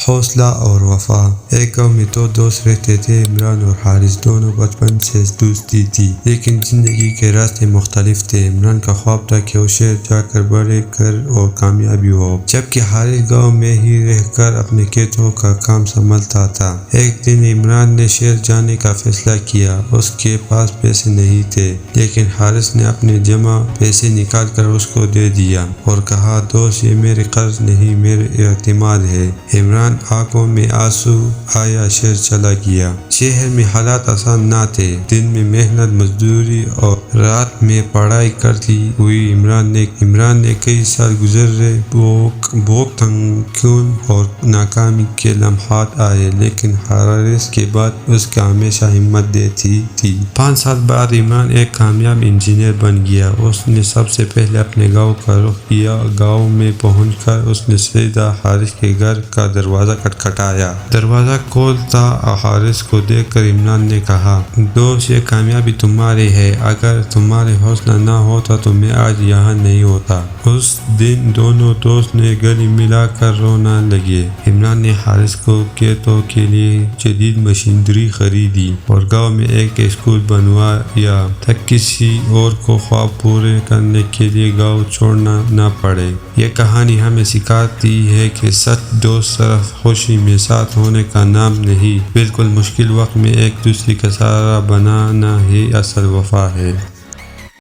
حوصلہ اور وفا۔ ایک گاؤں میں دو دوست رہتے تھے، عمران اور حارث۔ دونوں بچپن سے دوستی تھی، لیکن زندگی کے راستے مختلف تھے۔ عمران کا خواب تھا کہ وہ شہر جا کر بڑے گھر اور کامیابی ہو، جبکہ حارث گاؤں میں ہی رہ کر اپنے کھیتوں کا کام سنبھالتا تھا۔ ایک دن عمران نے شہر جانے کا فیصلہ کیا۔ اس کے پاس پیسے نہیں تھے، لیکن حارث نے اپنے جمع پیسے نکال کر اس کو دے دیا اور کہا، دوست، یہ میرے قرض نہیں، میرے اعتماد ہے۔ عمران آنکھوں میں آنسو آیا شہر چلا گیا۔ شہر میں حالات آسان نہ تھے۔ دن میں محنت مزدوری اور رات میں پڑھائی کرتی ہوئی عمران نے کئی سال گزارے۔ بھوک، تنگی اور ناکامی کے لمحات آئے، لیکن حارث کی بات اس کا ہمیشہ ہمت دیتی تھی۔ 5 سال بعد عمران ایک کامیاب انجینئر بن گیا۔ اس نے سب سے پہلے اپنے گاؤں کا رخ کیا۔ گاؤں میں پہنچ کر اس نے سیدھا حارث کے گھر کا دروازہ کھٹکھٹایا۔ دروازہ کھولتا حارث کو دیکھ کر عمران نے کہا، دوست، یہ کامیابی تمہاری ہے۔ اگر تمہارا حوصلہ نہ ہوتا تو میں آج یہاں نہیں ہوتا۔ اس دن دونوں دوست نے گلے ملا کر رونے لگے۔ عمران نے حارث کو کھیتوں کے لیے جدید مشینری خریدی اور گاؤں میں ایک اسکول بنوایا تاکہ کسی اور کو خواب پورے کرنے کے لیے گاؤں چھوڑنا نہ پڑے۔ یہ کہانی ہمیں سکھاتی ہے کہ سچ دوست صرف خوشی میں ساتھ ہونے کا نام نہیں، بلکہ مشکل وقت میں ایک دوسرے کا سہارا بننا ہی اصل وفا ہے۔